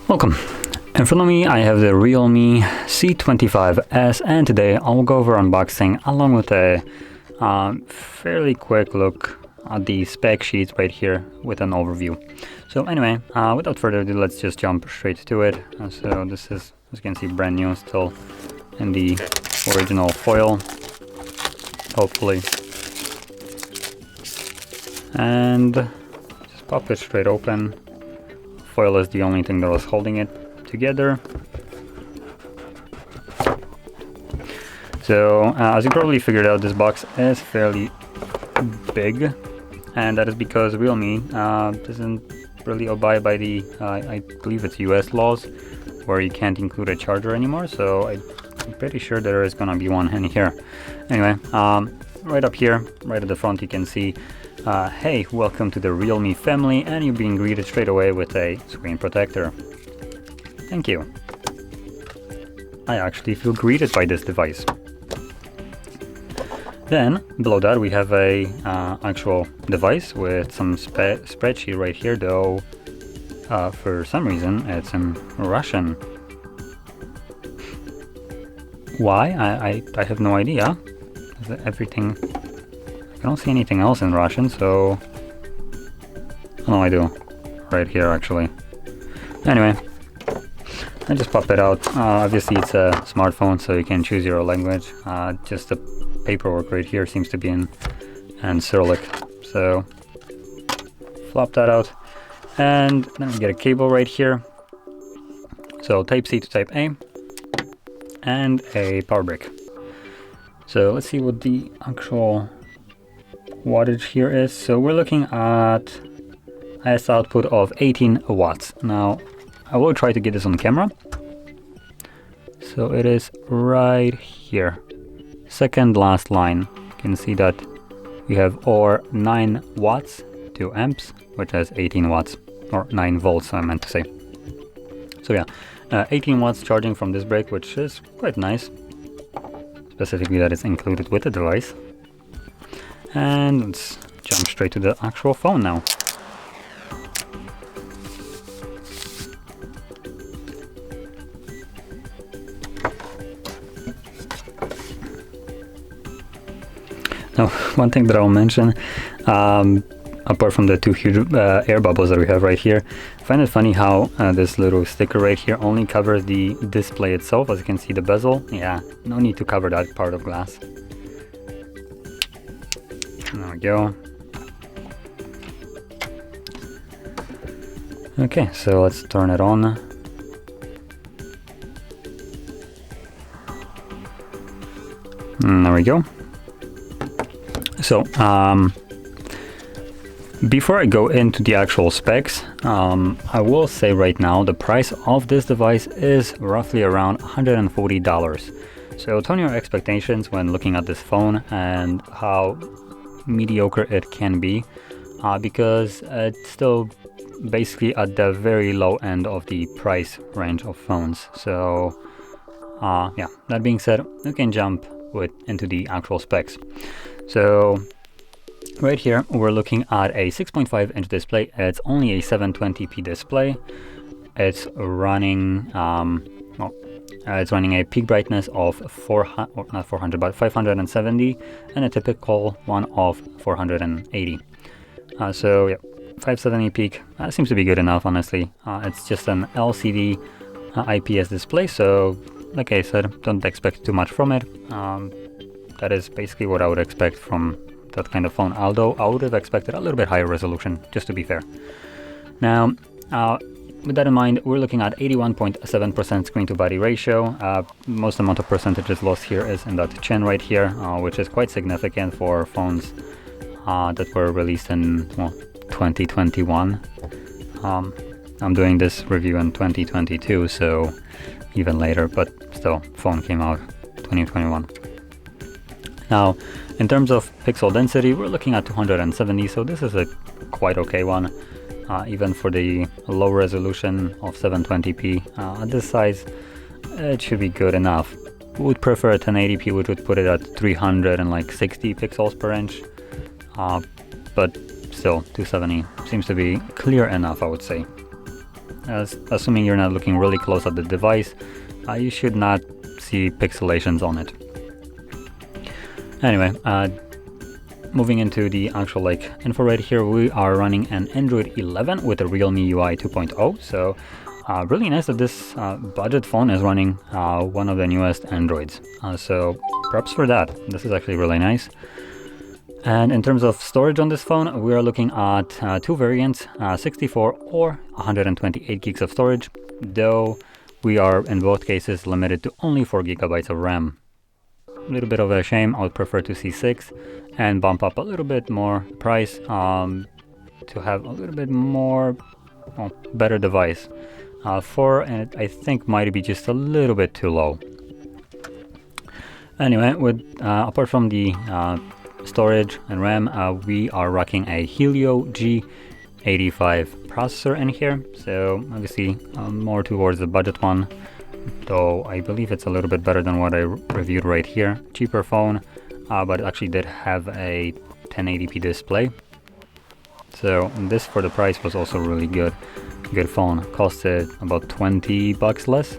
Welcome. In front of me I have the REALME C25s, and today I'll go over unboxing along with a fairly quick look at the spec sheets right here with an overview. So anyway, without further ado, let's just jump straight to it. So this is, as you can see, brand new, still in the original foil, hopefully. And just pop it straight open. Foil is the only thing that was holding it together. So as you probably figured out, this box is fairly big, and that is because REALME doesn't really abide by the I believe it's US laws, where you can't include a charger anymore. So I'm pretty sure there is gonna be one in here. Anyway, right up here, right at the front, you can see hey, welcome to the REALME family, and you're being greeted straight away with a screen protector. Thank you. I actually feel greeted by this device. Then below that we have a actual device with some spreadsheet right here, though for some reason it's in Russian. Why? I have no idea. Everything, I don't see anything else in Russian, so oh no, I do right here actually. Anyway, I just pop it out. Obviously it's a smartphone, so you can choose your language. Just the paperwork right here seems to be in Cyrillic, so flop that out, and then we get a cable right here. So Type C to Type A, and a power brick. So let's see what the actual wattage here is. So we're looking at highest output of 18 watts. Now I will try to get this on camera. So it is right here, second last line. You can see that we have or 9 watts to amps, which has 18 watts, or 9 volts I meant to say. So yeah, 18 watts charging from this brick, which is quite nice, specifically that it's included with the device. And let's jump straight to the actual phone now. Now, one thing that I'll mention, apart from the two huge air bubbles that we have right here, I find it funny how this little sticker right here only covers the display itself. As you can see, the bezel, yeah, no need to cover that part of glass. There we go. Okay, so let's turn it on. There we go. So, before I go into the actual specs, I will say right now the price of this device is roughly around $140. So tone your expectations when looking at this phone and how mediocre it can be, because it's still basically at the very low end of the price range of phones. So yeah, that being said, we can jump into the actual specs. So right here we're looking at a 6.5 inch display. It's only a 720p display. It's running it's running a peak brightness of 570, and a typical one of 480. So yeah, 570 peak seems to be good enough, honestly. It's just an LCD IPS display, so like I said, don't expect too much from it. That is basically what I would expect from that kind of phone, although I would have expected a little bit higher resolution, just to be fair. Now, with that in mind, we're looking at 81.7% screen to body ratio. Most amount of percentages lost here is in that chin right here, which is quite significant for phones that were released in 2021. I'm doing this review in 2022, so even later, but still, phone came out 2021. Now, in terms of pixel density, we're looking at 270, so this is a quite okay one. Even for the low resolution of 720p, at this size, it should be good enough. Would prefer a 1080p, which would put it at 360 pixels per inch, but still 270 seems to be clear enough, I would say. assuming you're not looking really close at the device, you should not see pixelations on it. Anyway, moving into the actual info right here, we are running an Android 11 with a Realme UI 2.0. So really nice that this budget phone is running one of the newest Androids. So props for that. This is actually really nice. And in terms of storage on this phone, we are looking at two variants, 64 or 128 gigs of storage, though we are in both cases limited to only 4 gigabytes of RAM. A little bit of a shame. I would prefer to see 6 and bump up a little bit more price to have a little bit more better device. 4 and I think might be just a little bit too low. Anyway, with apart from the storage and RAM, we are rocking a Helio G85 processor in here, so obviously more towards the budget one, though I believe it's a little bit better than what I reviewed right here. Cheaper phone, but it actually did have a 1080p display, so this for the price was also really good phone. Costed about 20 bucks less,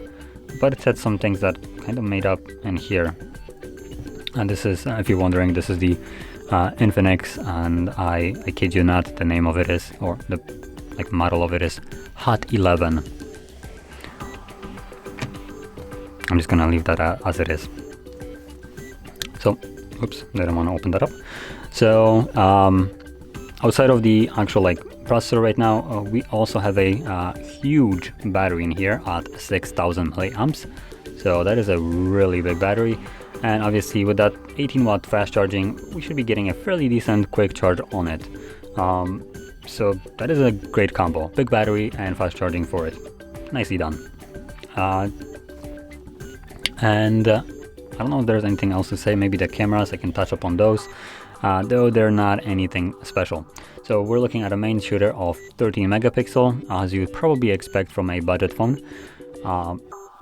but it had some things that kind of made up in here. And this is, if you're wondering, this is the Infinix, and I kid you not, the name of it is, or the model of it is Hot 11. I'm just gonna leave that as it is. So, oops, didn't want to open that up. So, outside of the actual processor right now, we also have a huge battery in here at 6,000 milliamps. So that is a really big battery. And obviously with that 18 watt fast charging, we should be getting a fairly decent quick charge on it. So that is a great combo, big battery and fast charging for it. Nicely done. And I don't know if there's anything else to say. Maybe the cameras, I can touch up on those, though they're not anything special. So we're looking at a main shooter of 13 megapixel, as you'd probably expect from a budget phone.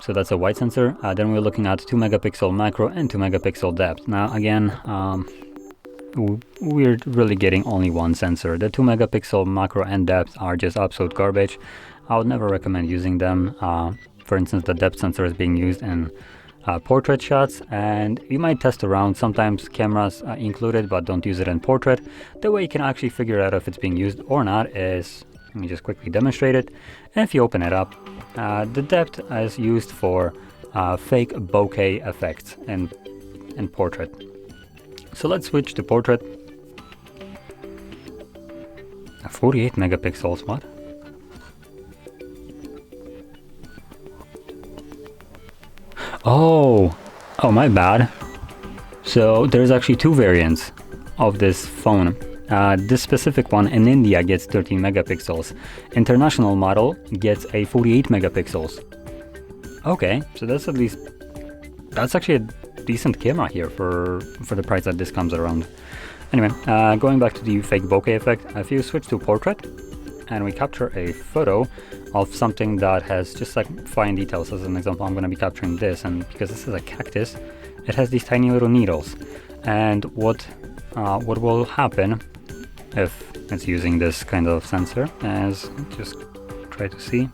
So that's a wide sensor. Then we're looking at 2 megapixel macro and 2 megapixel depth. Now again, we're really getting only one sensor. The 2 megapixel macro and depth are just absolute garbage. I would never recommend using them. For instance, the depth sensor is being used in portrait shots, and you might test around. Sometimes cameras are included, but don't use it in portrait. The way you can actually figure out if it's being used or not is, let me just quickly demonstrate it. And if you open it up, the depth is used for fake bokeh effects in portrait. So let's switch to portrait. 48 megapixels, what? Oh, my bad. So there's actually two variants of this phone. This specific one in India gets 13 megapixels. International model gets a 48 megapixels. Okay, so that's actually a decent camera here for the price that this comes around. Anyway, going back to the fake bokeh effect, if you switch to portrait and we capture a photo of something that has just fine details, as an example, I'm going to be capturing this, and because this is a cactus, it has these tiny little needles. And what will happen if it's using this kind of sensor, as just try to see.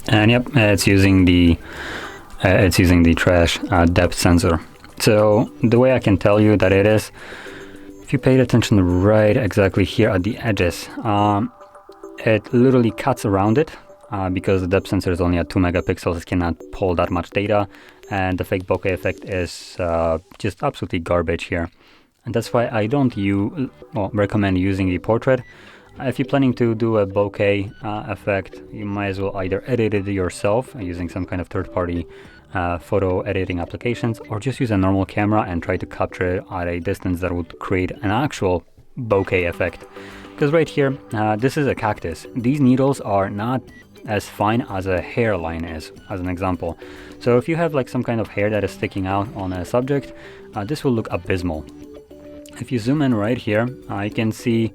And yep, it's using the trash depth sensor. So the way I can tell you that it is, if you paid attention right exactly here at the edges, it literally cuts around it because the depth sensor is only at 2 megapixels. It cannot pull that much data, and the fake bokeh effect is just absolutely garbage here. And that's why I don't recommend using the portrait. If you're planning to do a bokeh effect, you might as well either edit it yourself using some kind of third-party photo editing applications, or just use a normal camera and try to capture it at a distance that would create an actual bokeh effect. Because right here, this is a cactus. These needles are not as fine as a hairline is, as an example. So if you have some kind of hair that is sticking out on a subject, this will look abysmal. If you zoom in right here, you can see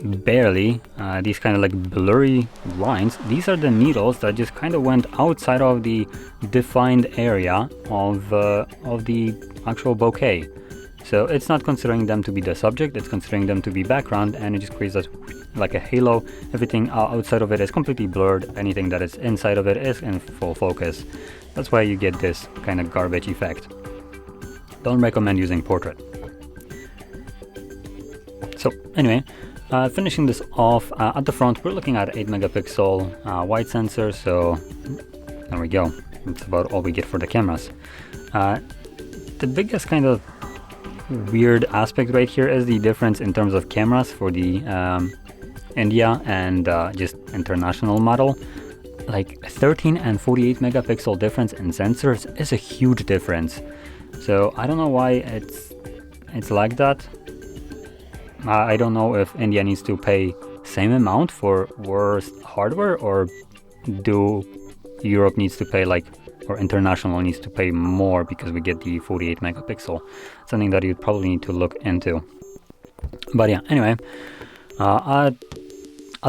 barely these kind of like blurry lines. These are the needles that just kind of went outside of the defined area of the actual bouquet. So it's not considering them to be the subject, it's considering them to be background, and it just creates that like a halo. Everything outside of it is completely blurred. Anything that is inside of it is in full focus. That's why you get this kind of garbage effect. Don't recommend using portrait. So anyway, finishing this off, at the front we're looking at 8 megapixel wide sensor, so there we go. That's about all we get for the cameras. The biggest kind of weird aspect right here is the difference in terms of cameras for the India and just international model. Like 13 and 48 megapixel difference in sensors is a huge difference. So I don't know why it's like that. I don't know if India needs to pay same amount for worse hardware, or do Europe needs to pay like, or international needs to pay more because we get the 48 megapixel. Something that you probably need to look into. But yeah, anyway, at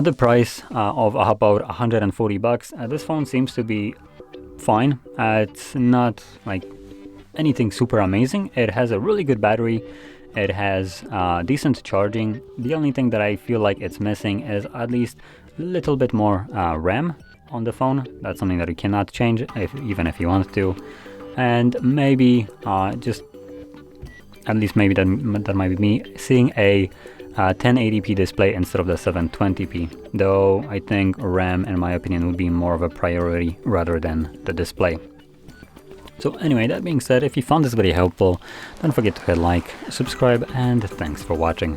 the price of about 140 bucks, this phone seems to be fine. It's not like anything super amazing. It has a really good battery. It has decent charging. The only thing that I feel like it's missing is at least a little bit more RAM on the phone. That's something that you cannot change even if you want to. And maybe just at least maybe that might be me seeing a 1080p display instead of the 720p, though I think RAM, in my opinion, would be more of a priority rather than the display. So anyway, that being said, if you found this video helpful, don't forget to hit like, subscribe, and thanks for watching.